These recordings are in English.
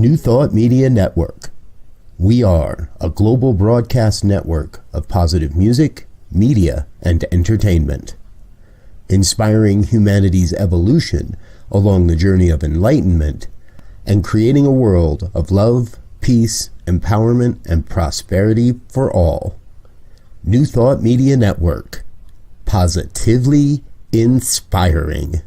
New Thought Media Network. We are a global broadcast network of positive music, media, and entertainment, inspiring humanity's evolution along the journey of enlightenment and creating a world of love, peace, empowerment, and prosperity for all. New Thought Media Network. Positively inspiring.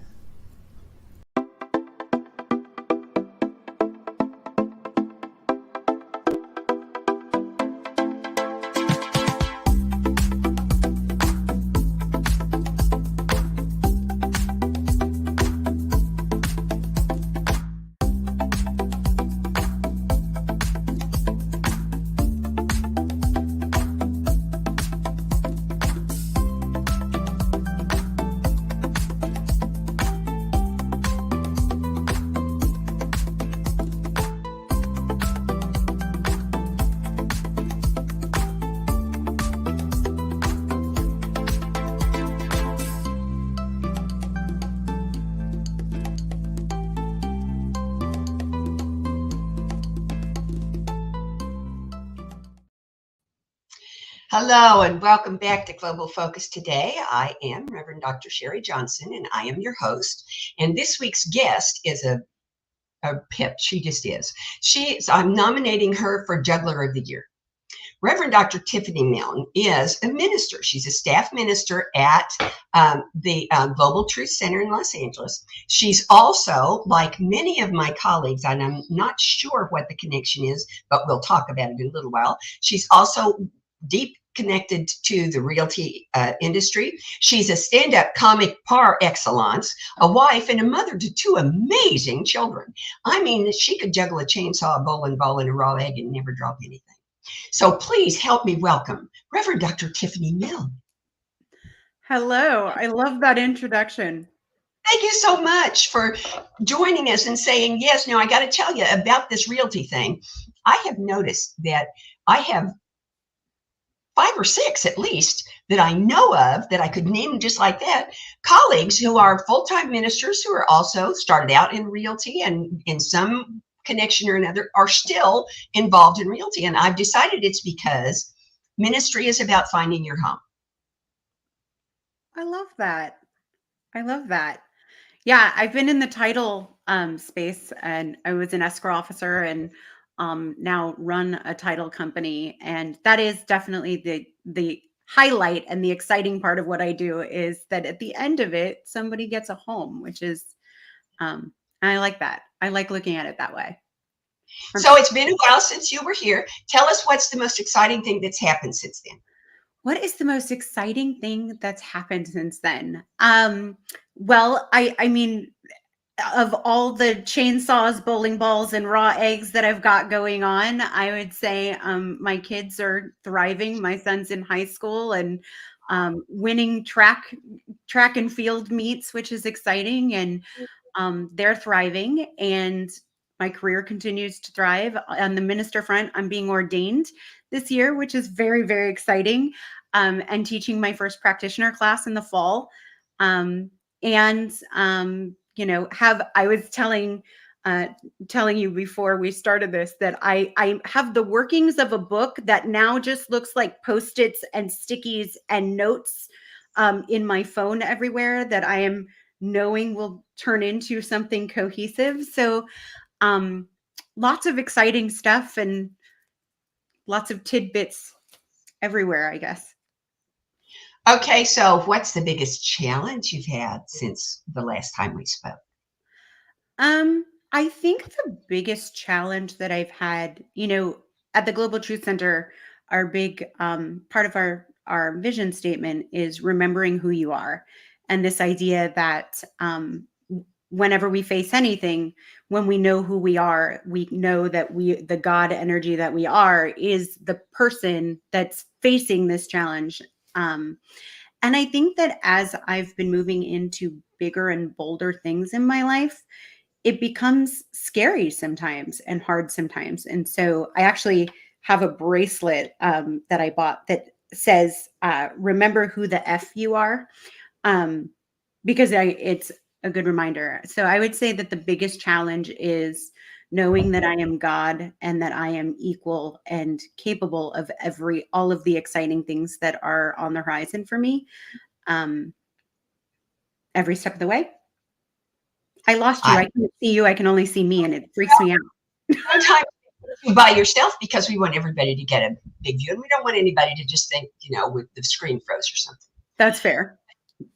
Hello and welcome back to Global Focus Today. I am Reverend Dr. Sharri Johnson and I am your host. And this week's guest is a pip. She just is. I'm nominating her for Juggler of the Year. Reverend Dr. Tiffani Milne is a minister. She's a staff minister at the Global Truth Center in Los Angeles. She's also, like many of my colleagues, and I'm not sure what the connection is, but we'll talk about it in a little while. She's also deep connected to the realty industry. She's a stand-up comic par excellence, a wife and a mother to two amazing children. I mean, she could juggle a chainsaw, a bowling ball, and a raw egg and never drop anything. So please help me welcome Reverend Dr. Tiffani Milne. Hello. I love that introduction. Thank you so much for joining us and saying yes. Now, I got to tell you about this realty thing. I have noticed that I have 5 or 6 at least that I know of that I could name just like that, colleagues who are full-time ministers who are also started out in realty and in some connection or another are still involved in realty. And I've decided it's because ministry is about finding your home. I love that. I love that. Yeah, I've been in the title space and I was an escrow officer and now run a title company. And that is definitely the highlight and the exciting part of what I do is that at the end of it, somebody gets a home, which is, I like that. I like looking at it that way. So it's been a while since you were here. Tell us what's the most exciting thing that's happened since then. What is the most exciting thing that's happened since then? Well, I mean, of all the chainsaws, bowling balls, and raw eggs that I've got going on, I would say my kids are thriving. My son's in high school and winning track and field meets, which is exciting, and they're thriving. And my career continues to thrive. On the minister front, I'm being ordained this year, which is very, very exciting, and teaching my first practitioner class in the fall. You know, I was telling you before we started this that I have the workings of a book that now just looks like Post-its and stickies and notes in my phone everywhere that I am knowing will turn into something cohesive. So lots of exciting stuff and lots of tidbits everywhere, I guess. Okay, so what's the biggest challenge you've had since the last time we spoke? I think the biggest challenge that I've had, you know, at the Global Truth Center, our big part of our vision statement is remembering who you are. And this idea that whenever we face anything, when we know who we are, we know that the God energy that we are is the person that's facing this challenge. And I think that as I've been moving into bigger and bolder things in my life, it becomes scary sometimes and hard sometimes. And so I actually have a bracelet that I bought that says, remember who the F you are, because it's a good reminder. So I would say that the biggest challenge is knowing that I am God and that I am equal and capable of all of the exciting things that are on the horizon for me, every step of the way. I lost you. I can't see you. I can only see me, and it freaks me out. Sometimes you by yourself because we want everybody to get a big view, and we don't want anybody to just think, with the screen froze or something. That's fair.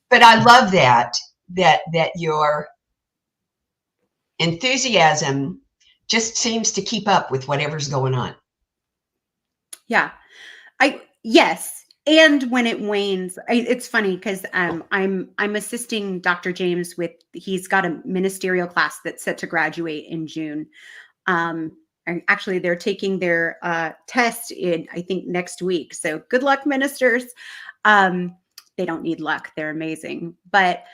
But I love that your enthusiasm just seems to keep up with whatever's going on. Yeah. Yes. And when it wanes, it's funny because I'm assisting Dr. James he's got a ministerial class that's set to graduate in June. And actually, they're taking their test in, I think, next week. So good luck, ministers. They don't need luck. They're amazing. But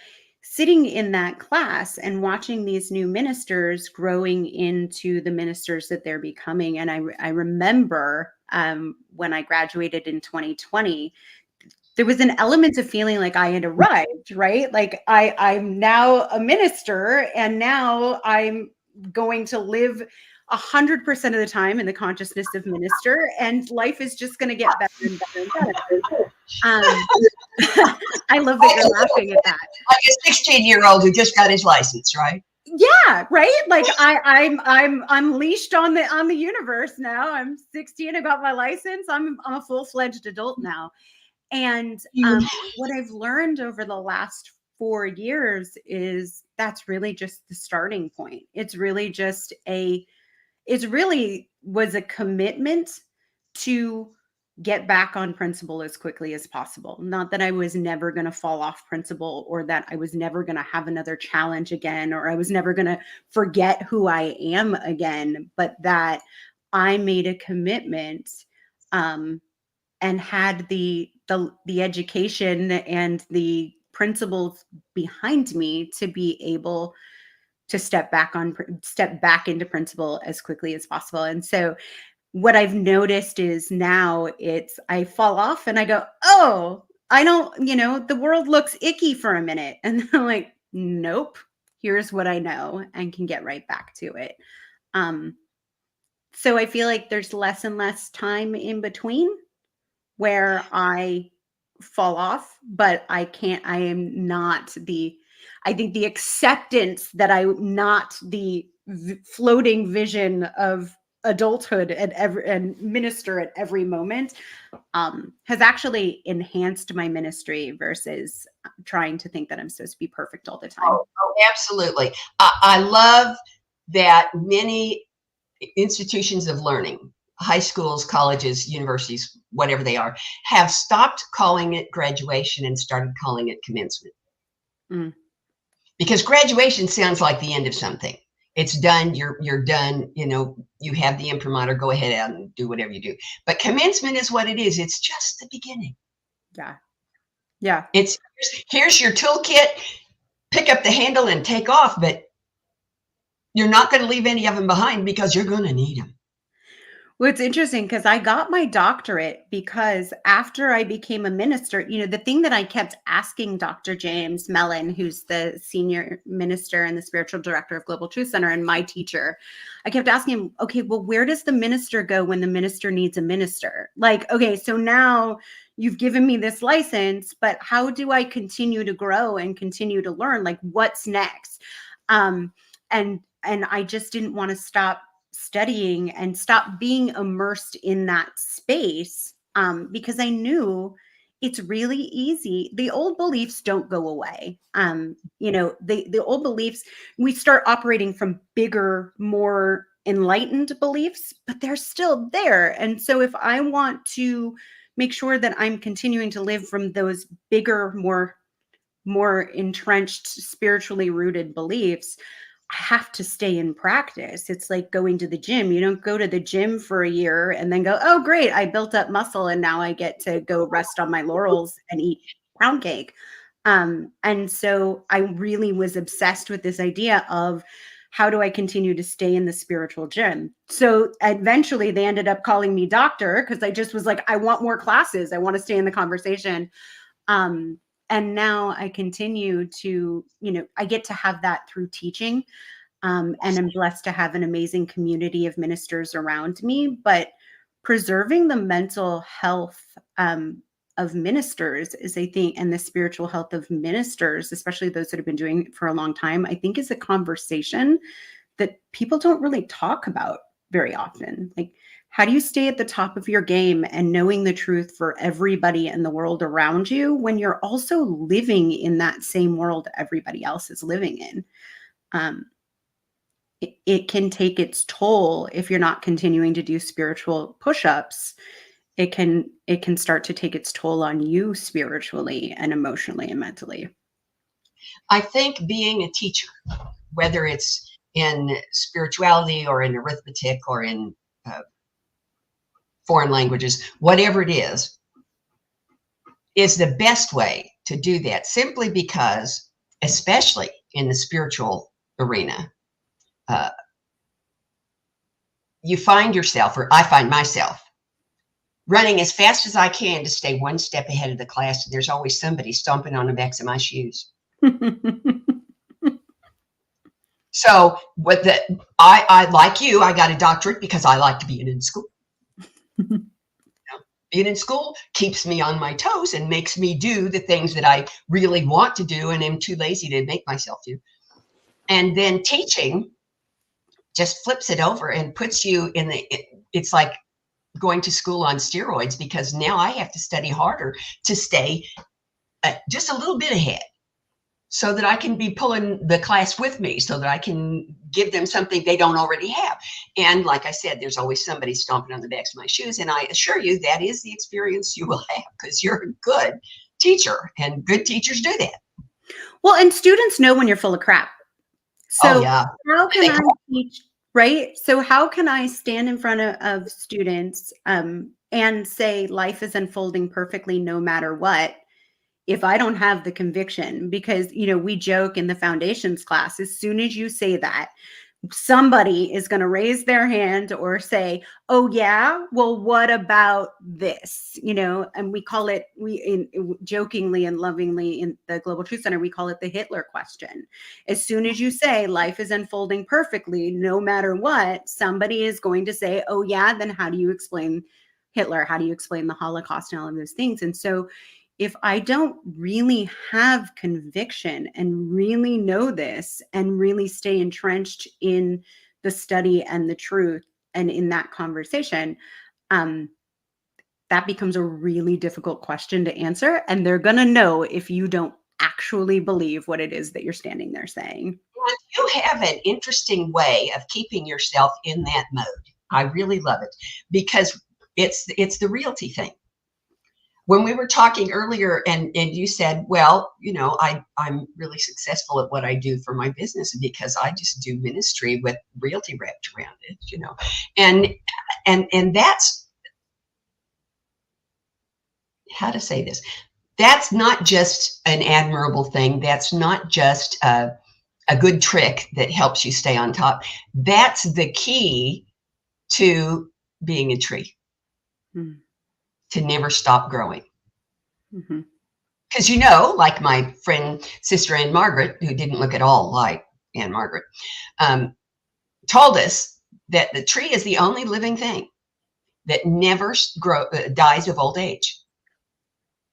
sitting in that class and watching these new ministers growing into the ministers that they're becoming. And I remember when I graduated in 2020, there was an element of feeling like I had arrived, right? Like I'm now a minister, and now I'm going to live 100% of the time in the consciousness of minister, and life is just going to get better and better and better. I love that you're laughing at that. Like a 16-year-old who just got his license, right? Yeah, right. Like I'm unleashed on the universe now. I'm 16. I got my license. I'm a full-fledged adult now. And what I've learned over the last 4 years is that's really just the starting point. It's really was a commitment to get back on principle as quickly as possible. Not that I was never going to fall off principle, or that I was never going to have another challenge again, or I was never going to forget who I am again, but that I made a commitment and had the education and the principles behind me to be able to step back into principle as quickly as possible. And so what I've noticed is now I fall off and I go, oh, I don't, the world looks icky for a minute. And I'm like, nope, here's what I know, and can get right back to it. So I feel like there's less and less time in between where I fall off, but I think the acceptance that I'm not the floating vision of adulthood and minister at every moment has actually enhanced my ministry versus trying to think that I'm supposed to be perfect all the time. Oh, absolutely. I love that many institutions of learning, high schools, colleges, universities, whatever they are, have stopped calling it graduation and started calling it commencement. Because graduation sounds like the end of something. It's done. You're done. You have the imprimatur. Go ahead and do whatever you do. But commencement is what it is. It's just the beginning. Yeah. It's here's your toolkit. Pick up the handle and take off. But you're not going to leave any of them behind because you're going to need them. Well, it's interesting because I got my doctorate because after I became a minister, the thing that I kept asking Dr. James Milne, who's the senior minister and the spiritual director of Global Truth Center and my teacher, I kept asking him, okay, well, where does the minister go when the minister needs a minister? Like, okay, so now you've given me this license, but how do I continue to grow and continue to learn? Like, what's next? And I just didn't want to stop studying and stop being immersed in that space because I knew it's really easy. The old beliefs don't go away. The old beliefs, we start operating from bigger, more enlightened beliefs, but they're still there. And so if I want to make sure that I'm continuing to live from those bigger, more entrenched, spiritually rooted beliefs, I have to stay in practice. It's like going to the gym. You don't go to the gym for a year and then go, oh, great, I built up muscle and now I get to go rest on my laurels and eat pound cake. And so I really was obsessed with this idea of how do I continue to stay in the spiritual gym? So eventually they ended up calling me doctor because I just was like, I want more classes. I want to stay in the conversation. And now I continue to, I get to have that through teaching. And I'm blessed to have an amazing community of ministers around me. But preserving the mental health of ministers is, I think, and the spiritual health of ministers, especially those that have been doing it for a long time, I think is a conversation that people don't really talk about very often. Like, how do you stay at the top of your game and knowing the truth for everybody in the world around you when you're also living in that same world everybody else is living in? It can take its toll if you're not continuing to do spiritual push-ups. It can start to take its toll on you spiritually and emotionally and mentally. I think being a teacher, whether it's in spirituality or in arithmetic or in foreign languages, whatever it is the best way to do that, simply because, especially in the spiritual arena, you find yourself, or I find myself, running as fast as I can to stay one step ahead of the class. And there's always somebody stomping on the backs of my shoes. So I like you, I got a doctorate because I like to be in school. Being in school keeps me on my toes and makes me do the things that I really want to do and am too lazy to make myself do. And then teaching just flips it over and puts you in it's like going to school on steroids, because now I have to study harder to stay just a little bit ahead, so that I can be pulling the class with me, so that I can give them something they don't already have. And like I said, there's always somebody stomping on the backs of my shoes. And I assure you that is the experience you will have, because you're a good teacher, and good teachers do that. Well, and students know when you're full of crap. So yeah. How can I teach, right? So how can I stand in front of students and say life is unfolding perfectly no matter what, if I don't have the conviction? Because, we joke in the foundations class, as soon as you say that, somebody is going to raise their hand or say, oh yeah, well, what about this? And we call it, jokingly and lovingly in the Global Truth Center, we call it the Hitler question. As soon as you say life is unfolding perfectly, no matter what, somebody is going to say, oh yeah, then how do you explain Hitler? How do you explain the Holocaust and all of those things? And so if I don't really have conviction and really know this and really stay entrenched in the study and the truth and in that conversation, that becomes a really difficult question to answer. And they're going to know if you don't actually believe what it is that you're standing there saying. You have an interesting way of keeping yourself in that mode. I really love it, because it's the realty thing. When we were talking earlier, and you said, well, I'm really successful at what I do for my business because I just do ministry with realty wrapped around it, and that's, how to say this, that's not just an admirable thing. That's not just a good trick that helps you stay on top. That's the key to being a tree. To never stop growing. Because, like my friend, Sister Ann Margaret, who didn't look at all like Ann Margaret, told us that the tree is the only living thing that never dies of old age.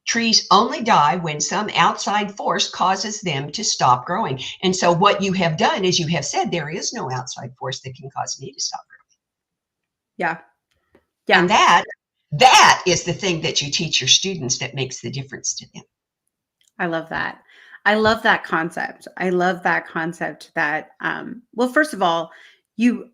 Trees only die when some outside force causes them to stop growing. And so what you have done is you have said, there is no outside force that can cause me to stop growing. Yeah. And that is the thing that you teach your students that makes the difference to them. I love that. I love that concept. I love that concept that, well, first of all, you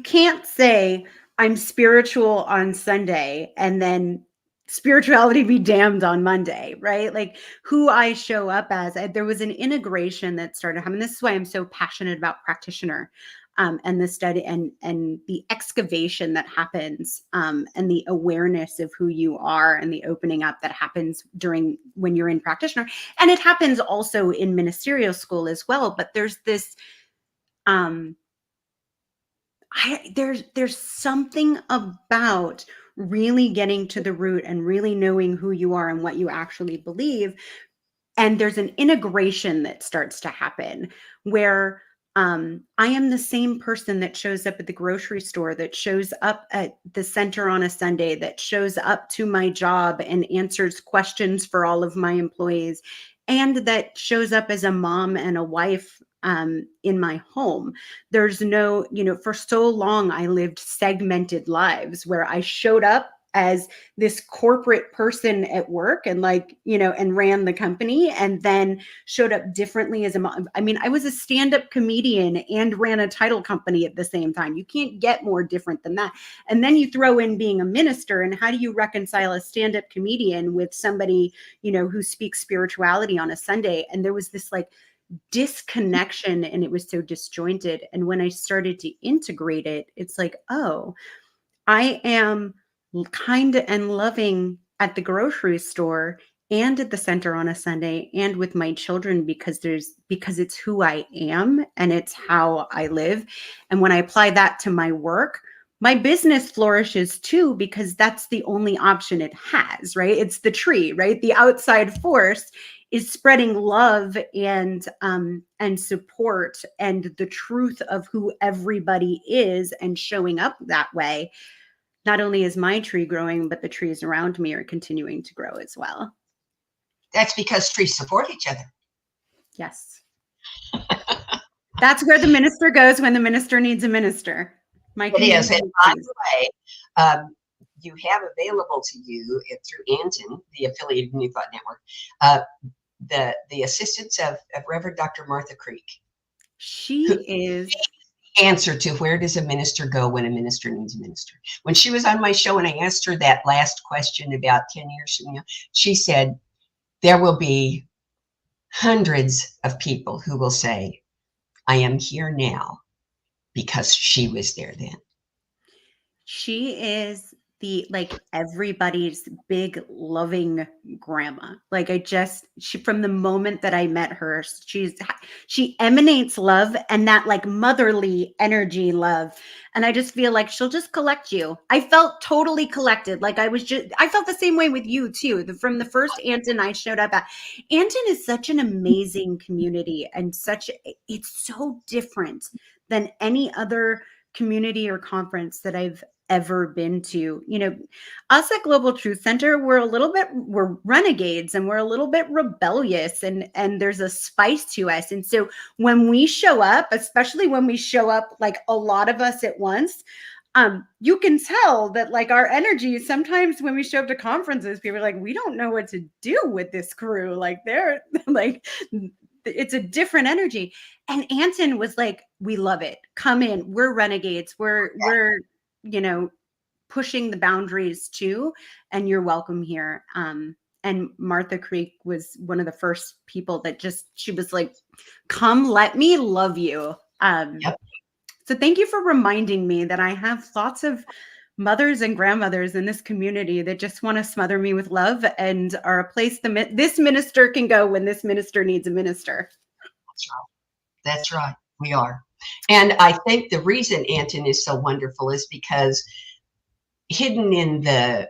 can't say I'm spiritual on Sunday and then spirituality be damned on Monday, right? Like, who I show up as. There was an integration that started happening. This is why I'm so passionate about practitioner. And the study and the excavation that happens, and the awareness of who you are and the opening up that happens when you're in practitioner. And it happens also in ministerial school as well. But there's this, there's something about really getting to the root and really knowing who you are and what you actually believe. And there's an integration that starts to happen where I am the same person that shows up at the grocery store, that shows up at the center on a Sunday, that shows up to my job and answers questions for all of my employees, and that shows up as a mom and a wife in my home. There's no, for so long, I lived segmented lives where I showed up as this corporate person at work and and ran the company, and then showed up differently as a mom. I mean, I was a stand-up comedian and ran a title company at the same time. You can't get more different than that. And then you throw in being a minister, and how do you reconcile a stand-up comedian with somebody, who speaks spirituality on a Sunday? And there was this disconnection, and it was so disjointed. And when I started to integrate it, it's like, oh, I am kind and loving at the grocery store and at the center on a Sunday and with my children, because it's who I am and it's how I live. And when I apply that to my work, my business flourishes too, because that's the only option it has, right? It's the tree, right? The outside force is spreading love and support and the truth of who everybody is and showing up that way. Not only is my tree growing, but the trees around me are continuing to grow as well. That's because trees support each other. Yes. That's where the minister goes when the minister needs a minister. It is. And by the way, you have available to you through Anton, the affiliated New Thought Network, the assistance of Reverend Dr. Martha Creek. She is answer to where does a minister go when a minister needs a minister. When she was on my show and I asked her that last question about 10 years from now, she said, there will be hundreds of people who will say, I am here now because she was there then. She is everybody's big loving grandma. She, from the moment that I met her, she emanates love and that motherly energy love. And I just feel like she'll just collect you. I felt totally collected. I felt the same way with you too. From the first Anton I showed up at. Anton is such an amazing community, and it's so different than any other community or conference that I've ever been to. Us at Global Truth Center, we're renegades, and we're a little bit rebellious, and there's a spice to us. And so when we show up, especially when we show up a lot of us at once, you can tell that our energy, sometimes when we show up to conferences, people are we don't know what to do with this crew. They're it's a different energy. And Anton was we love it. Come in. We're renegades. We're pushing the boundaries too, and you're welcome here. And Martha Creek was one of the first people that she was come, let me love you. Yep. So thank you for reminding me that I have lots of mothers and grandmothers in this community that just want to smother me with love and are a place this minister can go when this minister needs a minister. That's right. That's right. We are. And I think the reason Anton is so wonderful is because hidden in the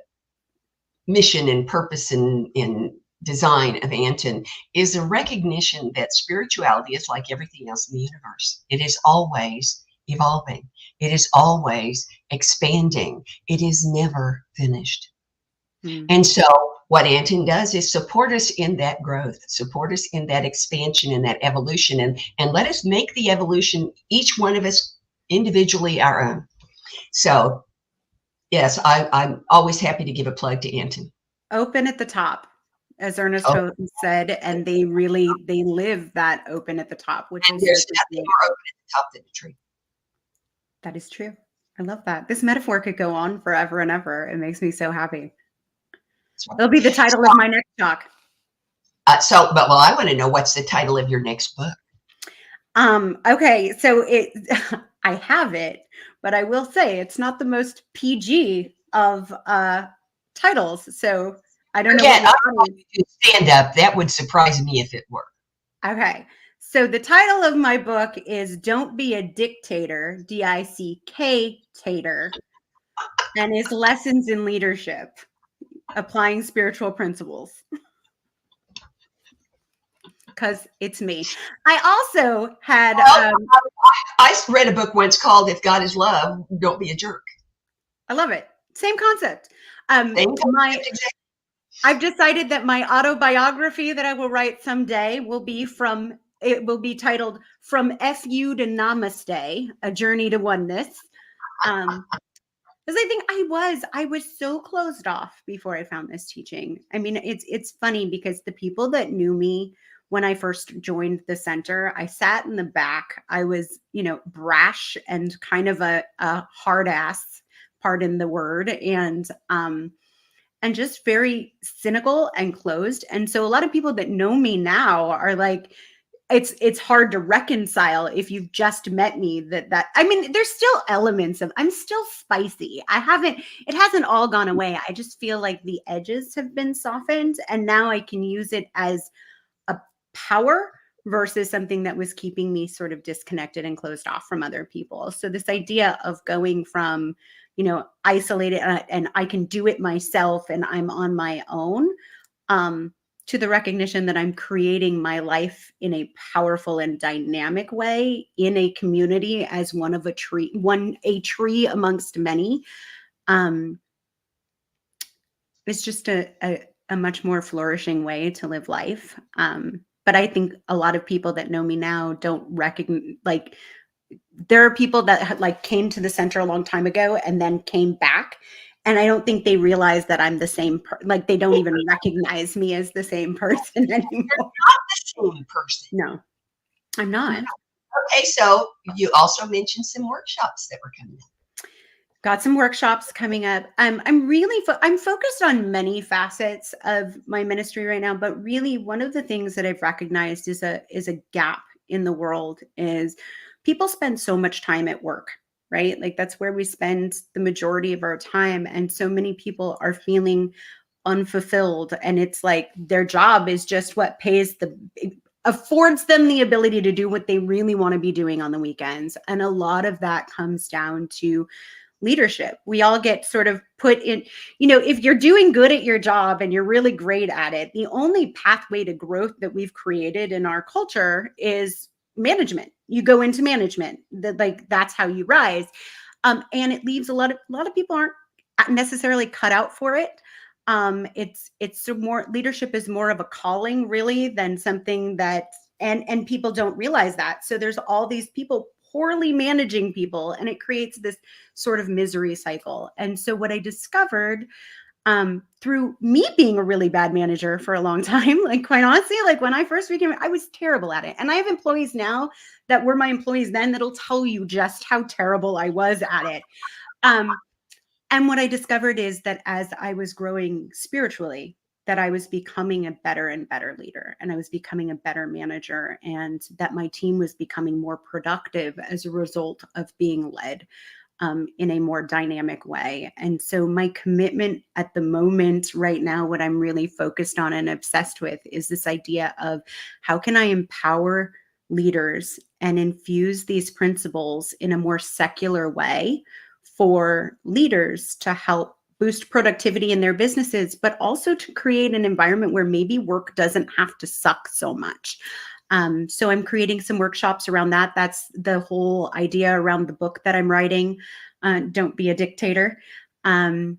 mission and purpose and in design of Anton is a recognition that spirituality is like everything else in the universe. It is always evolving. It is always expanding. It is never finished. And so what Anton does is support us in that growth, support us in that expansion and that evolution, and let us make the evolution, each one of us individually, our own. So yes, I'm always happy to give a plug to Anton. Open at the top, as Ernest Houghton said, and they live that open at the top, which is there's nothing more open at the top than a tree. That is true. I love that. This metaphor could go on forever and ever. It makes me so happy. Right. It'll be the title of my next talk. Well, I want to know, what's the title of your next book? Okay, so I have it, but I will say it's not the most PG of titles. So I don't know. I want you to stand up. That would surprise me if it were. Okay. So the title of my book is Don't Be a Dictator, D-I-C-K-tator, and is Lessons in Leadership, Applying Spiritual Principles. because it's me. I also had, I read a book once called If God is Love, Don't Be a Jerk. I love it. Same concept. Same concept, exactly. I've decided that my autobiography that I will write someday will be titled From FU to Namaste, A Journey to Oneness. Because I think I was so closed off before I found this teaching. I mean, it's funny because the people that knew me when I first joined the center, I sat in the back. I was, brash and kind of a hard ass, pardon the word, and just very cynical and closed. And so a lot of people that know me now are like, it's hard to reconcile if you've just met me that I mean, there's still elements of, I'm still spicy. It hasn't all gone away. I just feel like the edges have been softened, and now I can use it as a power versus something that was keeping me sort of disconnected and closed off from other people. So this idea of going from, isolated and I can do it myself and I'm on my own, to the recognition that I'm creating my life in a powerful and dynamic way in a community as a tree amongst many. It's just a much more flourishing way to live life. But I think a lot of people that know me now don't recognize, like, there are people that came to the center a long time ago and then came back. And I don't think they realize that I'm the same they don't even recognize me as the same person anymore. You're not the same person. No, I'm not. Okay, so you also mentioned some workshops that were coming up. Got some workshops coming up. I'm focused on many facets of my ministry right now, but really one of the things that I've recognized is a gap in the world is people spend so much time at work. Right? Like that's where we spend the majority of our time. And so many people are feeling unfulfilled. And it's like their job is just what affords them the ability to do what they really want to be doing on the weekends. And a lot of that comes down to leadership. We all get sort of put in, if you're doing good at your job and you're really great at it, the only pathway to growth that we've created in our culture is management. You go into management, that's how you rise. And it leaves a lot of people aren't necessarily cut out for it. It's more, leadership is more of a calling really than something that, and people don't realize that. So there's all these people poorly managing people, and it creates this sort of misery cycle. And so what I discovered through me being a really bad manager for a long time, quite honestly, when I first became, I was terrible at it. And I have employees now that were my employees then that'll tell you just how terrible I was at it. And what I discovered is that as I was growing spiritually, that I was becoming a better and better leader, and I was becoming a better manager, and that my team was becoming more productive as a result of being led in a more dynamic way. And so my commitment at the moment right now, what I'm really focused on and obsessed with is this idea of how can I empower leaders and infuse these principles in a more secular way for leaders to help boost productivity in their businesses, but also to create an environment where maybe work doesn't have to suck so much. So I'm creating some workshops around that. That's the whole idea around the book that I'm writing, Don't Be a Dictator. And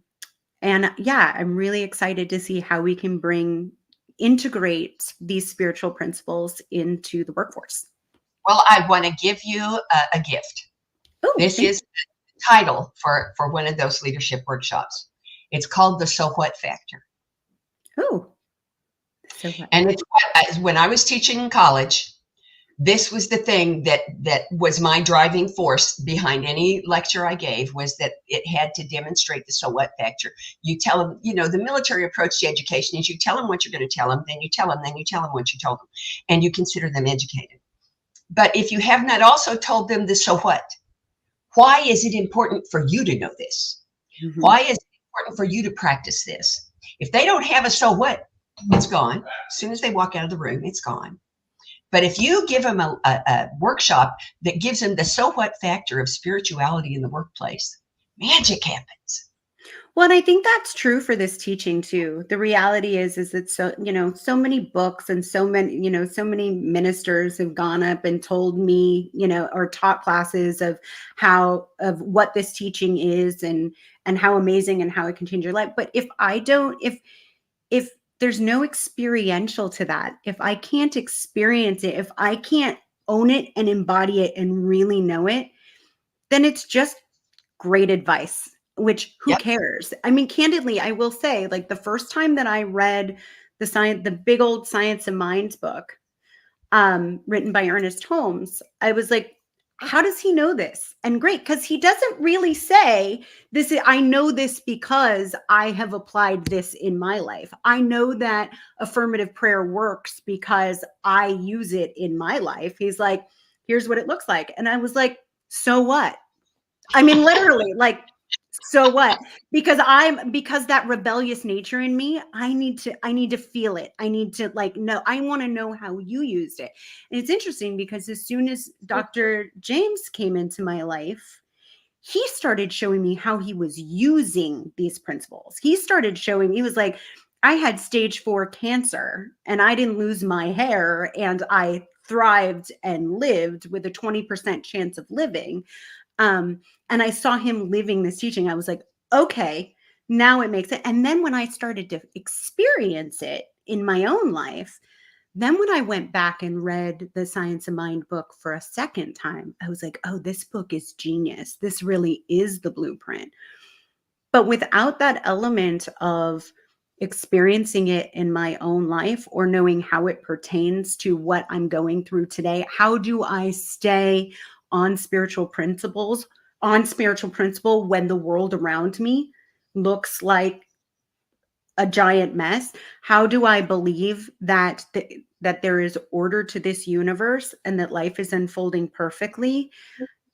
yeah, I'm really excited to see how we can integrate these spiritual principles into the workforce. Well, I want to give you a gift. Ooh, this is the title for one of those leadership workshops. It's called the So What Factor. Oh. So what? And it's when I was teaching in college, this was the thing that was my driving force behind any lecture I gave, was that it had to demonstrate the so what factor. You tell them, the military approach to education is you tell them what you're going to tell them, then you tell them what you told them, and you consider them educated. But if you have not also told them the so what, why is it important for you to know this? Mm-hmm. Why is it important for you to practice this? If they don't have a so what, it's gone. As soon as they walk out of the room, it's gone. But if you give them a workshop that gives them the so what factor of spirituality in the workplace, magic happens. Well, and I think that's true for this teaching too. The reality is that so many books and so many ministers have gone up and told me, or taught classes of what this teaching is and how amazing and how it can change your life. But if there's no experiential to that, if I can't experience it, if I can't own it and embody it and really know it, then it's just great advice, which who Yep. cares? I mean, candidly, I will say, like, the first time that I read the big old Science of Minds book, written by Ernest Holmes, I was like, how does he know this? And great, because he doesn't really say this. I know this because I have applied this in my life. I know that affirmative prayer works because I use it in my life. He's like, here's what it looks like. And I was like, so what? I mean, literally, like, so what? Because that rebellious nature in me, I need to feel it. I need to, like, know. I want to know how you used it. And it's interesting because as soon as Dr. James came into my life, he started showing me how he was using these principles. He was like, I had stage 4 cancer and I didn't lose my hair and I thrived and lived with a 20% chance of living. And I saw him living this teaching. I was like, okay, now it makes it. And then when I started to experience it in my own life, then when I went back and read the Science of Mind book for a second time, I was like, oh, this book is genius. This really is the blueprint. But without that element of experiencing it in my own life or knowing how it pertains to what I'm going through today, how do I stay on spiritual principle when the world around me looks like a giant mess? How do I believe that that there is order to this universe and that life is unfolding perfectly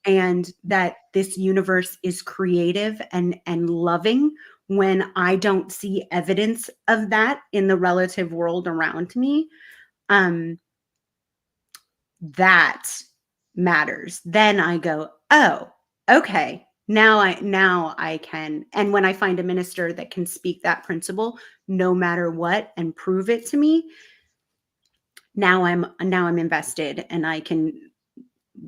and that this universe is creative and loving when I don't see evidence of that in the relative world around me? um that matters. Then I go, oh, okay, now I can. And when I find a minister that can speak that principle no matter what and prove it to me, now I'm invested, and I can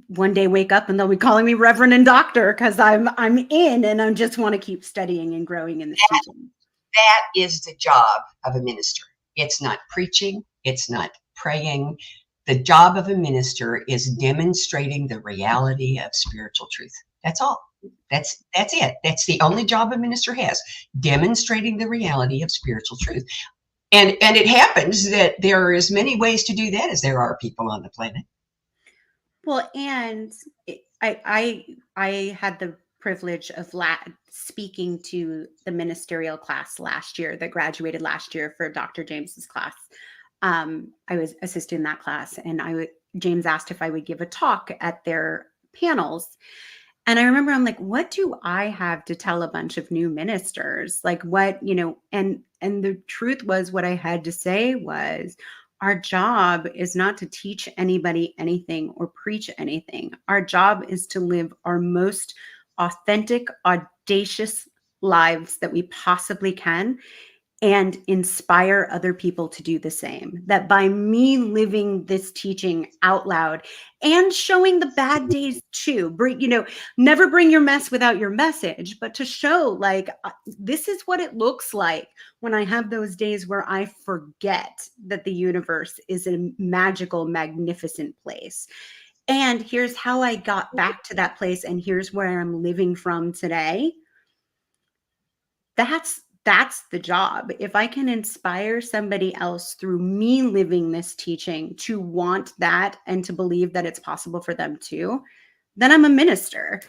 one day wake up and they'll be calling me reverend and doctor because I'm in and I just want to keep studying and growing in this teaching. That is the job of a minister. It's not preaching, it's not praying. The job of a minister is demonstrating the reality of spiritual truth. That's all. That's it. That's the only job a minister has, demonstrating the reality of spiritual truth. And it happens that there are as many ways to do that as there are people on the planet. Well, and I had the privilege of speaking to the ministerial class last year that graduated last year for Dr. James's class. I was assisting that class, and James asked if I would give a talk at their panels. And I remember I'm like, what do I have to tell a bunch of new ministers? Like, what, and the truth was, what I had to say was, our job is not to teach anybody anything or preach anything. Our job is to live our most authentic, audacious lives that we possibly can and inspire other people to do the same. That by me living this teaching out loud and showing the bad days too, never bring your mess without your message, but to show, like, this is what it looks like when I have those days where I forget that the universe is a magical, magnificent place. And here's how I got back to that place, and here's where I'm living from today. That's the job. If I can inspire somebody else through me living this teaching to want that and to believe that it's possible for them too, then I'm a minister.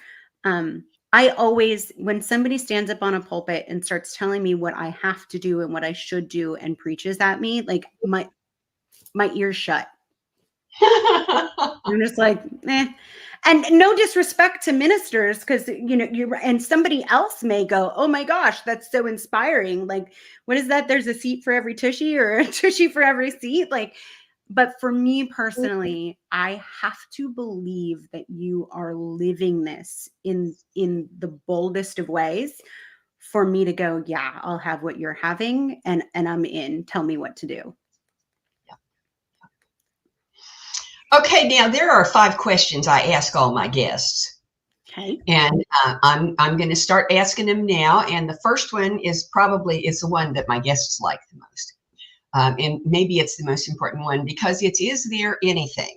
I always, when somebody stands up on a pulpit and starts telling me what I have to do and what I should do and preaches at me, like, my ears shut. I'm just like, eh. And no disrespect to ministers, because and somebody else may go, oh my gosh, that's so inspiring. Like, what is that? There's a seat for every tushy, or a tushy for every seat. Like, but for me personally, I have to believe that you are living this in the boldest of ways for me to go, yeah, I'll have what you're having, and I'm in. Tell me what to do. Okay, now there are 5 questions I ask all my guests. Okay. And I'm going to start asking them now. And the first one is the one that my guests like the most. And maybe it's the most important one, because is there anything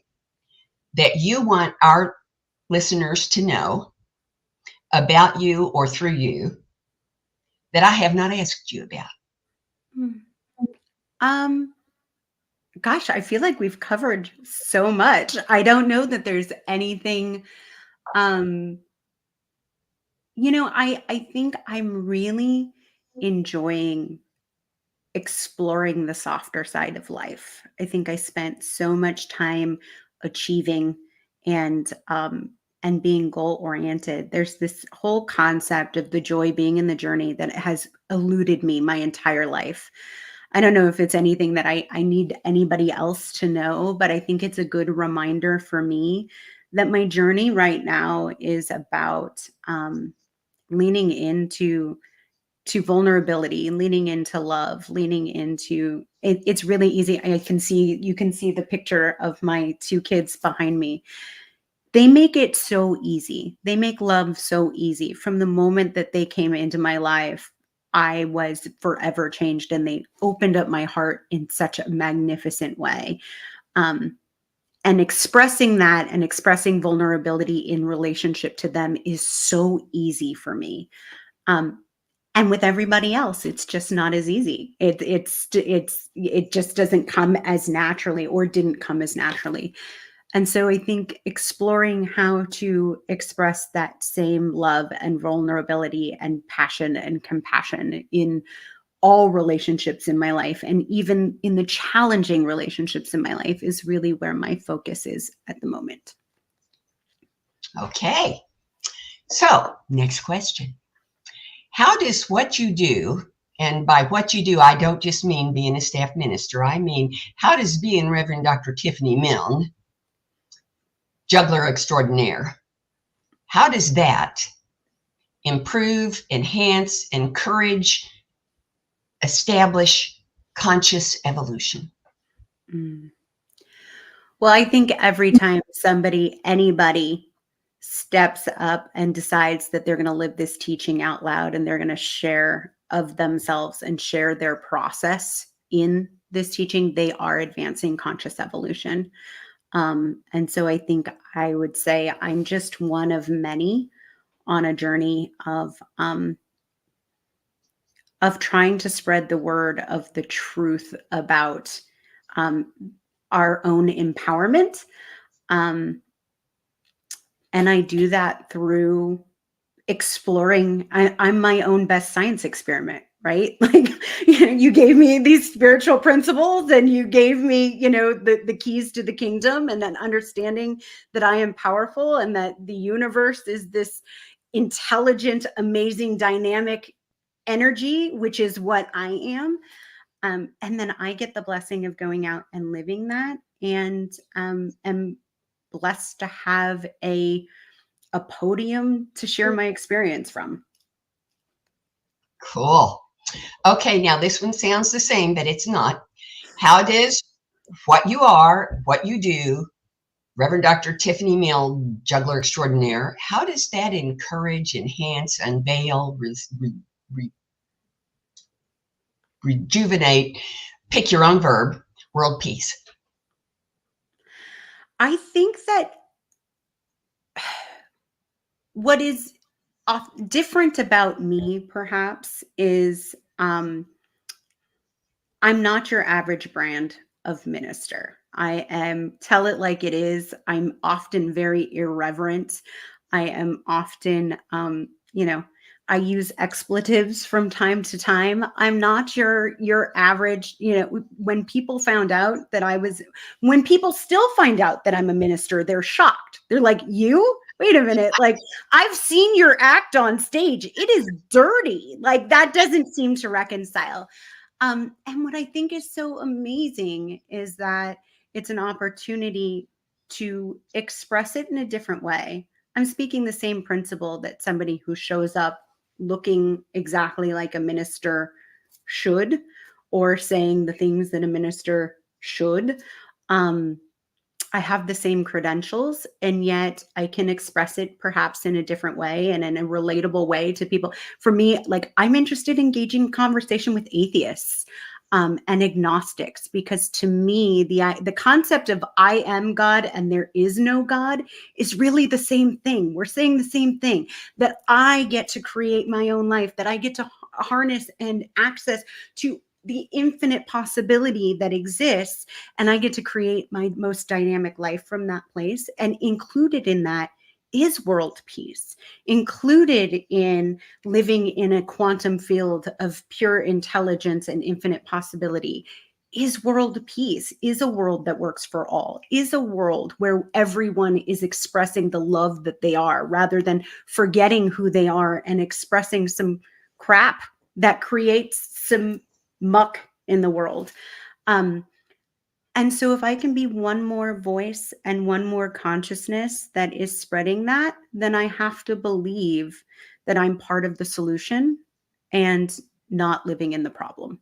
that you want our listeners to know about you or through you that I have not asked you about? Gosh, I feel like we've covered so much. I don't know that there's anything, I think I'm really enjoying exploring the softer side of life. I think I spent so much time achieving and being goal oriented. There's this whole concept of the joy being in the journey that has eluded me my entire life. I don't know if it's anything that I need anybody else to know, but I think it's a good reminder for me that my journey right now is about leaning into vulnerability, leaning into love, leaning into it. It's really easy. You can see the picture of my 2 kids behind me. They make it so easy. They make love so easy. From the moment that they came into my life, I was forever changed, and they opened up my heart in such a magnificent way. And expressing that and expressing vulnerability in relationship to them is so easy for me. And with everybody else, it's just not as easy. It just doesn't come as naturally, or didn't come as naturally. And so I think exploring how to express that same love and vulnerability and passion and compassion in all relationships in my life, and even in the challenging relationships in my life, is really where my focus is at the moment. Okay. So, next question. How does what you do, and by what you do, I don't just mean being a staff minister, I mean, how does being Reverend Dr. Tiffani Milne, juggler extraordinaire, how does that improve, enhance, encourage, establish conscious evolution? Well, I think every time anybody steps up and decides that they're going to live this teaching out loud, and they're going to share of themselves and share their process in this teaching, they are advancing conscious evolution. And so I think I would say I'm just one of many on a journey of trying to spread the word of the truth about our own empowerment. And I do that through exploring. I'm my own best science experiment, right? Like, you gave me these spiritual principles, and you gave me, the keys to the kingdom, and then understanding that I am powerful, and that the universe is this intelligent, amazing, dynamic energy, which is what I am. And then I get the blessing of going out and living that, and am blessed to have a podium to share my experience from. Cool. Okay, now this one sounds the same, but it's not. How does what you are, what you do, Reverend Dr. Tiffani Milne, juggler extraordinaire, how does that encourage, enhance, unveil, rejuvenate, pick your own verb, world peace? I think that what is different about me, perhaps, is I'm not your average brand of minister. I am, tell it like it is. I'm often very irreverent. I am often, I use expletives from time to time. I'm not your average, when people found out that when people still find out that I'm a minister, they're shocked. They're like, you? Wait a minute. Like, I've seen your act on stage. It is dirty. Like, that doesn't seem to reconcile. And what I think is so amazing is that it's an opportunity to express it in a different way. I'm speaking the same principle that somebody who shows up looking exactly like a minister should, or saying the things that a minister should. I have the same credentials, and yet I can express it perhaps in a different way and in a relatable way to people. For me, like, I'm interested in engaging conversation with atheists and agnostics, because to me, the concept of I am God and there is no God is really the same thing. We're saying the same thing, that I get to create my own life, that I get to harness and access to the infinite possibility that exists, and I get to create my most dynamic life from that place. And included in that is world peace, included in living in a quantum field of pure intelligence and infinite possibility is world peace, is a world that works for all, is a world where everyone is expressing the love that they are, rather than forgetting who they are and expressing some crap that creates some muck in the world. And so if I can be one more voice and one more consciousness that is spreading that, then I have to believe that I'm part of the solution and not living in the problem.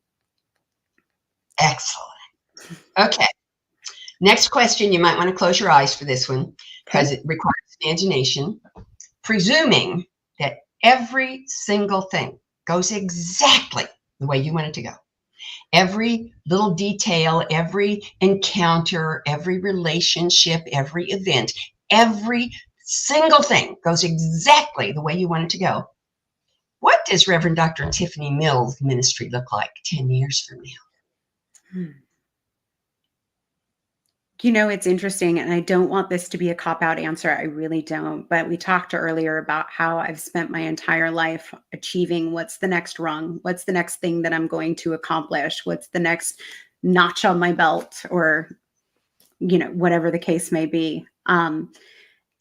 Excellent. Okay. Next question. You might want to close your eyes for this one because it requires imagination. Presuming that every single thing goes exactly the way you want it to go. Every little detail, every encounter, every relationship, every event, every single thing goes exactly the way you want it to go. What does Reverend Dr. Tiffani Mills' ministry look like 10 years from now? You know, it's interesting, and I don't want this to be a cop-out answer. I really don't. But we talked earlier about how I've spent my entire life achieving what's the next rung, what's the next thing that I'm going to accomplish, what's the next notch on my belt, or, you know, whatever the case may be. And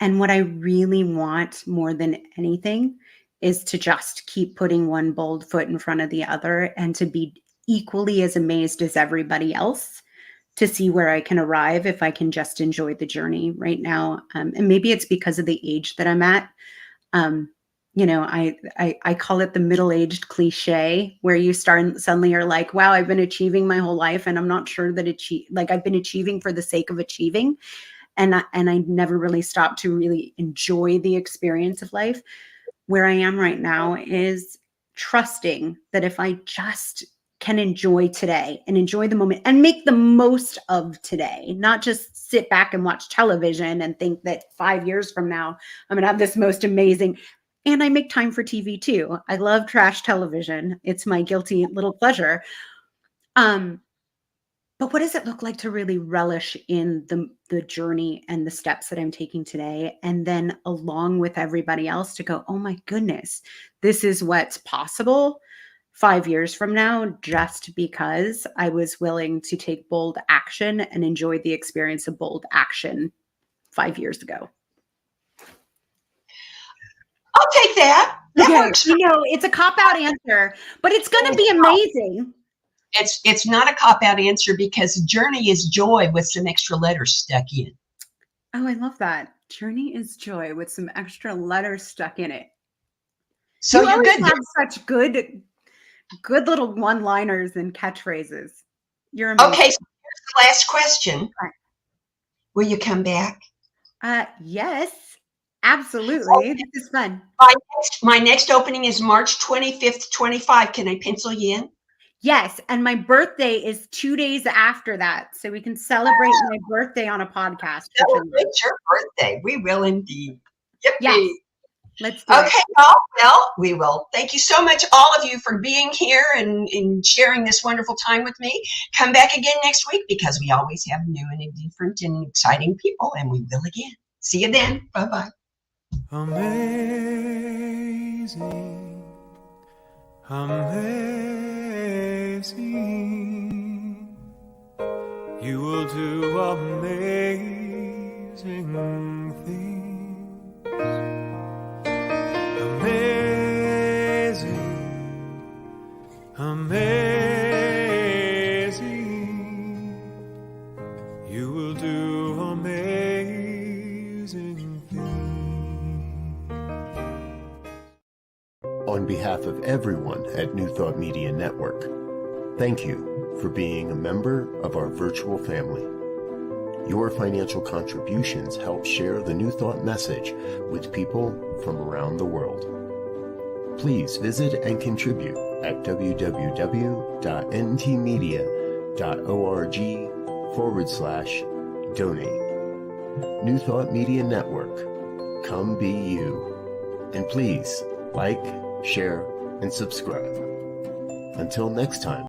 what I really want more than anything is to just keep putting one bold foot in front of the other, and to be equally as amazed as everybody else, to see where I can arrive if I can just enjoy the journey right now. And maybe it's because of the age that I'm at. You know, I call it the middle-aged cliche, where you start suddenly are like, wow, I've been achieving my whole life, and I'm not sure that I've been achieving for the sake of achieving. And I never really stopped to really enjoy the experience of life. Where I am right now is trusting that if I just can enjoy today and enjoy the moment and make the most of today, not just sit back and watch television and think that 5 years from now, I'm going to have this most amazing. And I make time for TV too. I love trash television. It's my guilty little pleasure. But what does it look like to really relish in the journey and the steps that I'm taking today? And then along with everybody else to go, oh my goodness, this is what's possible 5 years from now, just because I was willing to take bold action and enjoy the experience of bold action 5 years ago. I'll take that. That works. You know, it's a cop-out answer, but it's going to be amazing. It's not a cop-out answer, because journey is joy with some extra letters stuck in. Oh, I love that. Journey is joy with some extra letters stuck in it. So you you're good. Have such good little one-liners and catchphrases. You're amazing. Okay, so here's the last question. Right. Will you come back? Yes, absolutely. Okay. This is fun. My next opening is March 25th, 25. Can I pencil you in? Yes, and my birthday is 2 days after that, so we can celebrate my birthday on a podcast. Celebrate your birthday. We will indeed. Yippee. Yes. Let's do it. Okay, well, we will. Thank you so much, all of you, for being here and sharing this wonderful time with me. Come back again next week, because we always have new and different and exciting people, and we will again. See you then. Bye-bye. Amazing, amazing, you will do amazing things. Amazing, amazing, you will do amazing things. On behalf of everyone at New Thought Media Network, thank you for being a member of our virtual family. Your financial contributions help share the New Thought message with people from around the world. Please visit and contribute at www.ntmedia.org/donate. New Thought Media Network, come be you. And please like, share, and subscribe. Until next time.